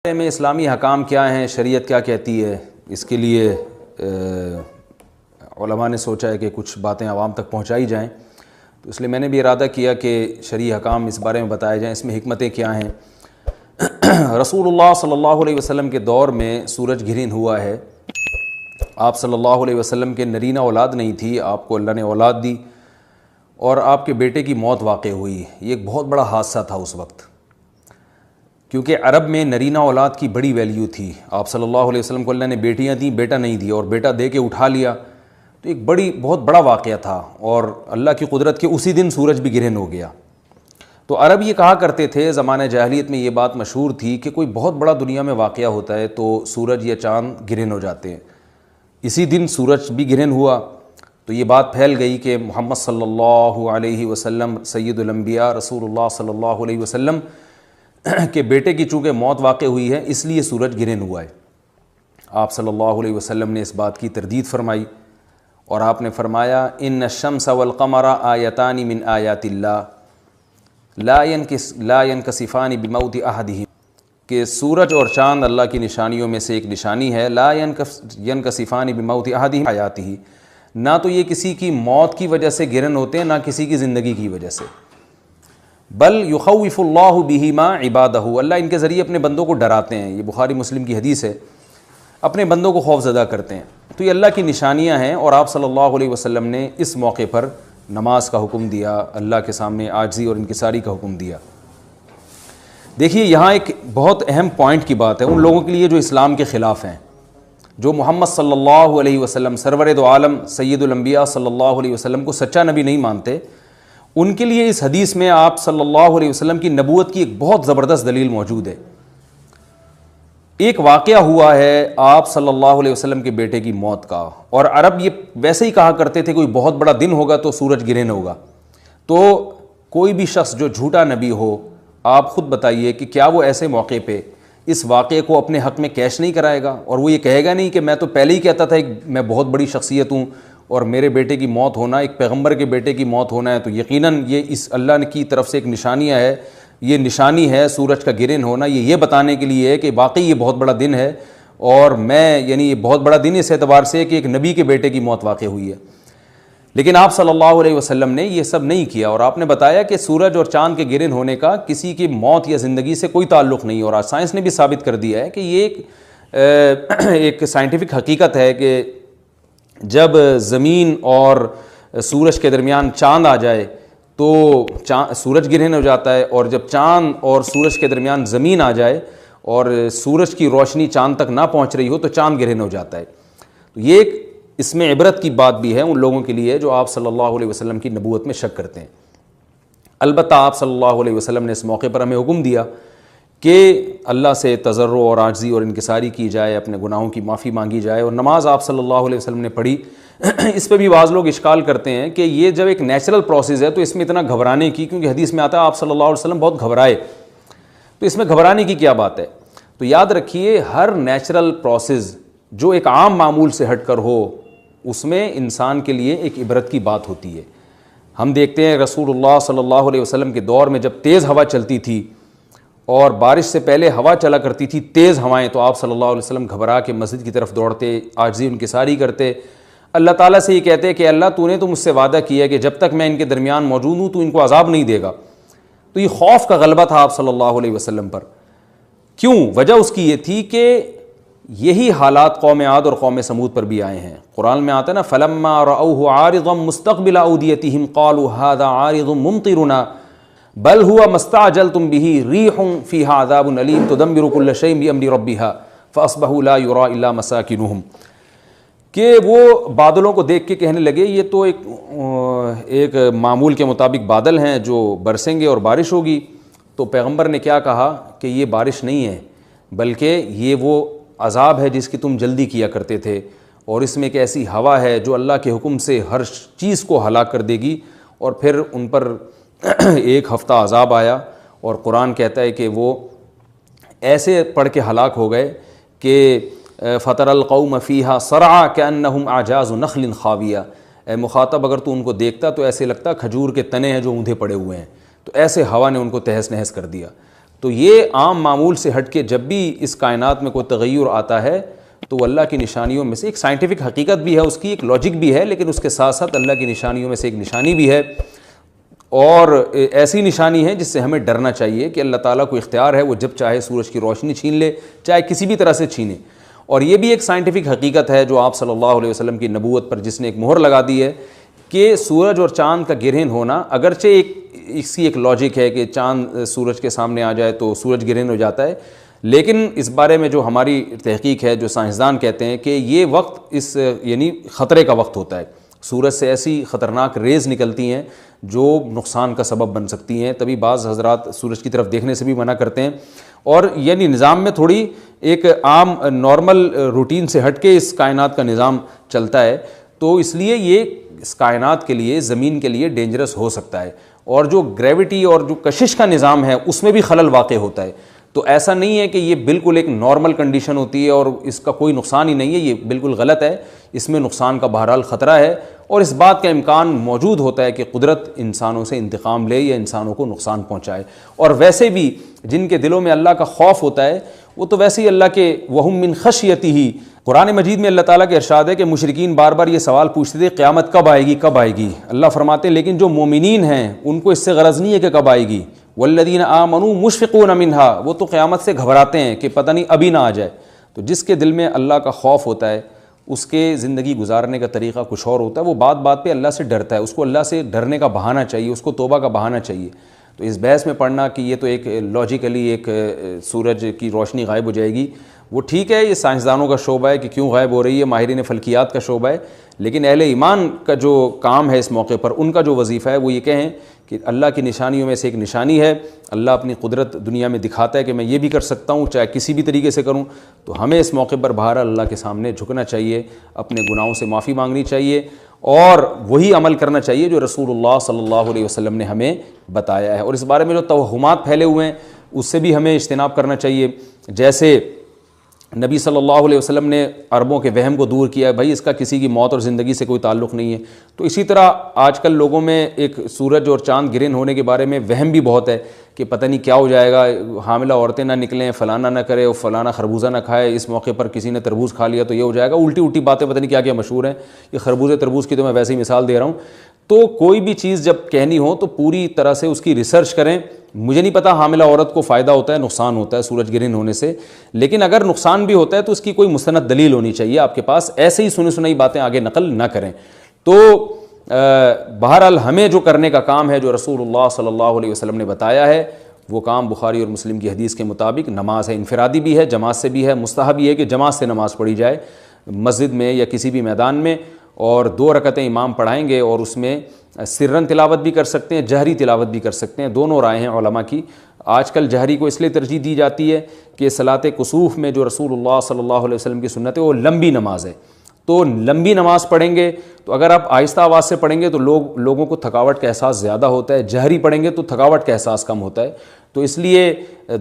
میں اسلامی حکام کیا ہیں، شریعت کیا کہتی ہے، اس کے لیے علماء نے سوچا ہے کہ کچھ باتیں عوام تک پہنچائی جائیں، تو اس لیے میں نے بھی ارادہ کیا کہ شرعی حکام اس بارے میں بتائے جائیں، اس میں حکمتیں کیا ہیں۔ رسول اللہ صلی اللہ علیہ وسلم کے دور میں سورج گرہن ہوا ہے۔ آپ صلی اللہ علیہ وسلم کے نرینہ اولاد نہیں تھی، آپ کو اللہ نے اولاد دی اور آپ کے بیٹے کی موت واقع ہوئی۔ یہ ایک بہت بڑا حادثہ تھا اس وقت، کیونکہ عرب میں نرینہ اولاد کی بڑی ویلیو تھی۔ آپ صلی اللہ علیہ وسلم کو اللہ نے بیٹیاں دیں، بیٹا نہیں دیا، اور بیٹا دے کے اٹھا لیا، تو ایک بہت بڑا واقعہ تھا، اور اللہ کی قدرت کے اسی دن سورج بھی گرہن ہو گیا۔ تو عرب یہ کہا کرتے تھے، زمانہ جاہلیت میں یہ بات مشہور تھی کہ کوئی بہت بڑا دنیا میں واقعہ ہوتا ہے تو سورج یا چاند گرہن ہو جاتے ہیں۔ اسی دن سورج بھی گرہن ہوا، تو یہ بات پھیل گئی کہ محمد صلی اللہ علیہ وسلم سید الانبیاء رسول اللہ صلی اللہ علیہ وسلم کہ بیٹے کی چونکہ موت واقع ہوئی ہے اس لیے سورج گرہن ہوا ہے۔ آپ صلی اللہ علیہ وسلم نے اس بات کی تردید فرمائی، اور آپ نے فرمایا ان الشمس والقمر آیتان من آیات اللہ لا ینکسفان بموت احدہم، کہ سورج اور چاند اللہ کی نشانیوں میں سے ایک نشانی ہے، لا ینکسفان بموت احدہم آیاتہ، نہ تو یہ کسی کی موت کی وجہ سے گرہن ہوتے ہیں، نہ کسی کی زندگی کی وجہ سے، بل یخوف اللہ بہما عبادہ، اللہ ان کے ذریعے اپنے بندوں کو ڈراتے ہیں۔ یہ بخاری مسلم کی حدیث ہے، اپنے بندوں کو خوف زدہ کرتے ہیں۔ تو یہ اللہ کی نشانیاں ہیں، اور آپ صلی اللہ علیہ وسلم نے اس موقع پر نماز کا حکم دیا، اللہ کے سامنے عاجزی اور انکساری کا حکم دیا۔ دیکھیے یہاں ایک بہت اہم پوائنٹ کی بات ہے ان لوگوں کے لیے جو اسلام کے خلاف ہیں، جو محمد صلی اللہ علیہ وسلم سرور دو عالم سید الانبیاء صلی اللہ علیہ وسلم کو سچا نبی نہیں مانتے، ان کے لیے اس حدیث میں آپ صلی اللہ علیہ وسلم کی نبوت کی ایک بہت زبردست دلیل موجود ہے۔ ایک واقعہ ہوا ہے آپ صلی اللہ علیہ وسلم کے بیٹے کی موت کا، اور عرب یہ ویسے ہی کہا کرتے تھے کوئی بہت بڑا دن ہوگا تو سورج گرہن ہوگا۔ تو کوئی بھی شخص جو جھوٹا نبی ہو، آپ خود بتائیے کہ کیا وہ ایسے موقع پہ اس واقعے کو اپنے حق میں کیش نہیں کرائے گا، اور وہ یہ کہے گا نہیں کہ میں تو پہلے ہی کہتا تھا کہ میں بہت بڑی شخصیت ہوں اور میرے بیٹے کی موت ہونا، ایک پیغمبر کے بیٹے کی موت ہونا ہے تو یقیناً یہ اس اللہ کی طرف سے ایک نشانیاں ہے، یہ نشانی ہے سورج کا گرہن ہونا، یہ بتانے کے لیے ہے کہ واقعی یہ بہت بڑا دن ہے، اور میں یہ بہت بڑا دن اس اعتبار سے کہ ایک نبی کے بیٹے کی موت واقع ہوئی ہے۔ لیکن آپ صلی اللہ علیہ وسلم نے یہ سب نہیں کیا، اور آپ نے بتایا کہ سورج اور چاند کے گرہن ہونے کا کسی کی موت یا زندگی سے کوئی تعلق نہیں، اور آج سائنس نے بھی ثابت کر دیا ہے کہ یہ ایک سائنٹیفک حقیقت ہے کہ جب زمین اور سورج کے درمیان چاند آ جائے تو سورج گرہن ہو جاتا ہے، اور جب چاند اور سورج کے درمیان زمین آ جائے اور سورج کی روشنی چاند تک نہ پہنچ رہی ہو تو چاند گرہن ہو جاتا ہے۔ تو یہ ایک اس میں عبرت کی بات بھی ہے ان لوگوں کے لیے جو آپ صلی اللہ علیہ وسلم کی نبوت میں شک کرتے ہیں۔ البتہ آپ صلی اللہ علیہ وسلم نے اس موقع پر ہمیں حکم دیا کہ اللہ سے تضرع اور عاجزی اور انکساری کی جائے، اپنے گناہوں کی معافی مانگی جائے، اور نماز آپ صلی اللہ علیہ وسلم نے پڑھی۔ اس پہ بھی بعض لوگ اشکال کرتے ہیں کہ یہ جب ایک نیچرل پروسیس ہے تو اس میں اتنا گھبرانے کی، کیونکہ حدیث میں آتا ہے آپ صلی اللہ علیہ وسلم بہت گھبرائے، تو اس میں گھبرانے کی کیا بات ہے؟ تو یاد رکھیے ہر نیچرل پروسیس جو ایک عام معمول سے ہٹ کر ہو اس میں انسان کے لیے ایک عبرت کی بات ہوتی ہے۔ ہم دیکھتے ہیں رسول اللہ صلی اللہ علیہ وسلم کے دور میں جب تیز ہوا چلتی تھی اور بارش سے پہلے ہوا چلا کرتی تھی تیز ہوائیں، تو آپ صلی اللہ علیہ وسلم گھبرا کے مسجد کی طرف دوڑتے، عاجزی انکساری کرتے، اللہ تعالیٰ سے یہ کہتے کہ اللہ تو نے تو مجھ سے وعدہ کیا کہ جب تک میں ان کے درمیان موجود ہوں تو ان کو عذاب نہیں دے گا۔ تو یہ خوف کا غلبہ تھا آپ صلی اللہ علیہ وسلم پر۔ کیوں؟ وجہ اس کی یہ تھی کہ یہی حالات قوم عاد اور قوم سمود پر بھی آئے ہیں۔ قرآن میں آتا ہے نا فَلَمَّا رَأَوْهُ عَارِضًا مُسْتَقْبِلَ أَوْدِيَتِهِمْ قَالُوا هَذَا عَارِضٌ مُمْطِرُنَا بَلْ هُوَ مَا اسْتَعْجَلْتُمْ بِهِ رِيحٌ فِيهَا عَذَابٌ أَلِيمٌ تُدَمِّرُ كُلَّ شَيْءٍ بِأَمْرِ رَبِّهَا فَأَصْبَحُوا لَا يُرَىٰ إِلَّا مَسَاكِنُهُمْ، کہ وہ بادلوں کو دیکھ کے کہنے لگے یہ تو ایک معمول کے مطابق بادل ہیں جو برسیں گے اور بارش ہوگی۔ تو پیغمبر نے کیا کہا کہ یہ بارش نہیں ہے بلکہ یہ وہ عذاب ہے جس کی تم جلدی کیا کرتے تھے، اور اس میں ایک ایسی ہوا ہے جو اللہ کے حکم سے ہر چیز کو ہلاک کر دے گی۔ اور پھر ان پر ایک ہفتہ عذاب آیا، اور قرآن کہتا ہے کہ وہ ایسے پڑھ کے ہلاک ہو گئے کہ فَتَرَى الْقَوْمَ فِيهَا صَرْعَىٰ كَأَنَّهُمْ أَعْجَازُ نَخْلٍ خَاوِيَةٍ، اے مخاطب اگر تو ان کو دیکھتا تو ایسے لگتا کھجور کے تنے ہیں جو اوندھے پڑے ہوئے ہیں، تو ایسے ہوا نے ان کو تہس نہس کر دیا۔ تو یہ عام معمول سے ہٹ کے جب بھی اس کائنات میں کوئی تغیر آتا ہے تو وہ اللہ کی نشانیوں میں سے ایک سائنٹیفک حقیقت بھی ہے، اس کی ایک لاجک بھی ہے، لیکن اس کے ساتھ ساتھ اللہ کی نشانیوں میں سے ایک نشانی بھی ہے، اور ایسی نشانی ہے جس سے ہمیں ڈرنا چاہیے کہ اللہ تعالیٰ کو اختیار ہے، وہ جب چاہے سورج کی روشنی چھین لے، چاہے کسی بھی طرح سے چھینے۔ اور یہ بھی ایک سائنٹیفک حقیقت ہے جو آپ صلی اللہ علیہ وسلم کی نبوت پر جس نے ایک مہر لگا دی ہے کہ سورج اور چاند کا گرہن ہونا، اگرچہ اس کی ایک لاجک ہے کہ چاند سورج کے سامنے آ جائے تو سورج گرہن ہو جاتا ہے، لیکن اس بارے میں جو ہماری تحقیق ہے، جو سائنسدان کہتے ہیں کہ یہ وقت یعنی خطرے کا وقت ہوتا ہے، سورج سے ایسی خطرناک ریز نکلتی ہیں جو نقصان کا سبب بن سکتی ہیں، تبھی بعض حضرات سورج کی طرف دیکھنے سے بھی منع کرتے ہیں، اور یعنی نظام میں تھوڑی ایک عام نارمل روٹین سے ہٹ کے اس کائنات کا نظام چلتا ہے، تو اس لیے یہ اس کائنات کے لیے، زمین کے لیے ڈینجرس ہو سکتا ہے، اور جو گریوٹی اور جو کشش کا نظام ہے اس میں بھی خلل واقع ہوتا ہے۔ تو ایسا نہیں ہے کہ یہ بالکل ایک نارمل کنڈیشن ہوتی ہے اور اس کا کوئی نقصان ہی نہیں ہے، یہ بالکل غلط ہے، اس میں نقصان کا بہرحال خطرہ ہے، اور اس بات کا امکان موجود ہوتا ہے کہ قدرت انسانوں سے انتقام لے یا انسانوں کو نقصان پہنچائے۔ اور ویسے بھی جن کے دلوں میں اللہ کا خوف ہوتا ہے وہ تو ویسے ہی اللہ کے وَهُم مِّن خَشْيَتِهِ، قرآن مجید میں اللہ تعالیٰ کے ارشاد ہے کہ مشرکین بار بار یہ سوال پوچھتے تھے قیامت کب آئے گی کب آئے گی، اللہ فرماتے ہیں لیکن جو مومنین ہیں ان کو اس سے غرض نہیں ہے کہ کب آئے گی، والذین آمنوا مشفقون منها، وہ تو قیامت سے گھبراتے ہیں کہ پتہ نہیں ابھی نہ آ جائے۔ تو جس کے دل میں اللہ کا خوف ہوتا ہے اس کے زندگی گزارنے کا طریقہ کچھ اور ہوتا ہے، وہ بات بات پہ اللہ سے ڈرتا ہے، اس کو اللہ سے ڈرنے کا بہانہ چاہیے، اس کو توبہ کا بہانہ چاہیے۔ تو اس بحث میں پڑھنا کہ یہ تو ایک لاجیکلی ایک سورج کی روشنی غائب ہو جائے گی، وہ ٹھیک ہے، یہ سائنسدانوں کا شعبہ ہے کہ کیوں غائب ہو رہی ہے، ماہرین فلکیات کا شعبہ ہے، لیکن اہل ایمان کا جو کام ہے اس موقع پر، ان کا جو وظیفہ ہے وہ یہ کہیں کہ اللہ کی نشانیوں میں سے ایک نشانی ہے، اللہ اپنی قدرت دنیا میں دکھاتا ہے کہ میں یہ بھی کر سکتا ہوں چاہے کسی بھی طریقے سے کروں، تو ہمیں اس موقع پر بہرحال اللہ کے سامنے جھکنا چاہیے، اپنے گناہوں سے معافی مانگنی چاہیے، اور وہی عمل کرنا چاہیے جو رسول اللہ صلی اللہ علیہ وسلم نے ہمیں بتایا ہے۔ اور اس بارے میں جو توہمات پھیلے ہوئے ہیں اس سے بھی ہمیں اجتناب کرنا چاہیے، جیسے نبی صلی اللہ علیہ وسلم نے عربوں کے وہم کو دور کیا ہے، بھائی اس کا کسی کی موت اور زندگی سے کوئی تعلق نہیں ہے، تو اسی طرح آج کل لوگوں میں ایک سورج اور چاند گرہن ہونے کے بارے میں وہم بھی بہت ہے کہ پتہ نہیں کیا ہو جائے گا، حاملہ عورتیں نہ نکلیں، فلانا نہ کرے، اور فلانا خربوزہ نہ کھائے، اس موقع پر کسی نے تربوز کھا لیا تو یہ ہو جائے گا، الٹی الٹی باتیں پتہ نہیں کیا کیا مشہور ہیں، یہ خربوزے تربوز کی تو میں ویسے ہی مثال دے رہا ہوں۔ تو کوئی بھی چیز جب کہنی ہو تو پوری طرح سے اس کی ریسرچ کریں۔ مجھے نہیں پتا حاملہ عورت کو فائدہ ہوتا ہے نقصان ہوتا ہے سورج گرہن ہونے سے، لیکن اگر نقصان بھی ہوتا ہے تو اس کی کوئی مستند دلیل ہونی چاہیے آپ کے پاس، ایسے ہی سنی سنائی باتیں آگے نقل نہ کریں۔ تو بہرحال ہمیں جو کرنے کا کام ہے، جو رسول اللہ صلی اللہ علیہ وسلم نے بتایا ہے، وہ کام بخاری اور مسلم کی حدیث کے مطابق نماز ہے، انفرادی بھی ہے، جماعت سے بھی ہے، مستحب یہ ہے کہ جماعت سے نماز پڑھی جائے مسجد میں یا کسی بھی میدان میں، اور 2 رکعتیں امام پڑھائیں گے، اور اس میں سرن تلاوت بھی کر سکتے ہیں، جہری تلاوت بھی کر سکتے ہیں، دونوں رائے ہیں علماء کی۔ آج کل جہری کو اس لیے ترجیح دی جاتی ہے کہ صلاۃ کسوف میں جو رسول اللہ صلی اللہ علیہ وسلم کی سنت ہے وہ لمبی نماز ہے، تو لمبی نماز پڑھیں گے تو اگر آپ آہستہ آواز سے پڑھیں گے تو لوگوں کو تھکاوٹ کا احساس زیادہ ہوتا ہے، جہری پڑھیں گے تو تھکاوٹ کا احساس کم ہوتا ہے، تو اس لیے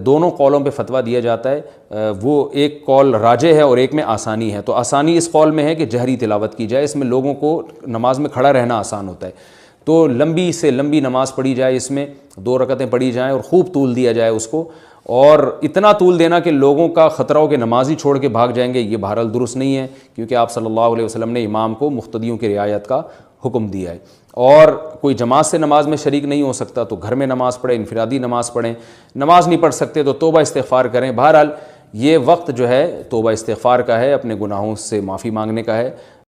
دونوں قولوں پہ فتویٰ دیا جاتا ہے، وہ ایک قول راجح ہے اور ایک میں آسانی ہے، تو آسانی اس قول میں ہے کہ جہری تلاوت کی جائے، اس میں لوگوں کو نماز میں کھڑا رہنا آسان ہوتا ہے، تو لمبی سے لمبی نماز پڑھی جائے، اس میں 2 رکعتیں پڑھی جائیں اور خوب طول دیا جائے اس کو، اور اتنا طول دینا کہ لوگوں کا خطرہ ہو کہ نماز ہی چھوڑ کے بھاگ جائیں گے، یہ بہرحال درست نہیں ہے، کیونکہ آپ صلی اللہ علیہ وسلم نے امام کو مقتدیوں کی رعایت کا حکم دیا ہے۔ اور کوئی جماعت سے نماز میں شریک نہیں ہو سکتا تو گھر میں نماز پڑھیں، انفرادی نماز پڑھیں، نماز نہیں پڑھ سکتے تو توبہ استغفار کریں۔ بہرحال یہ وقت جو ہے توبہ استغفار کا ہے، اپنے گناہوں سے معافی مانگنے کا ہے۔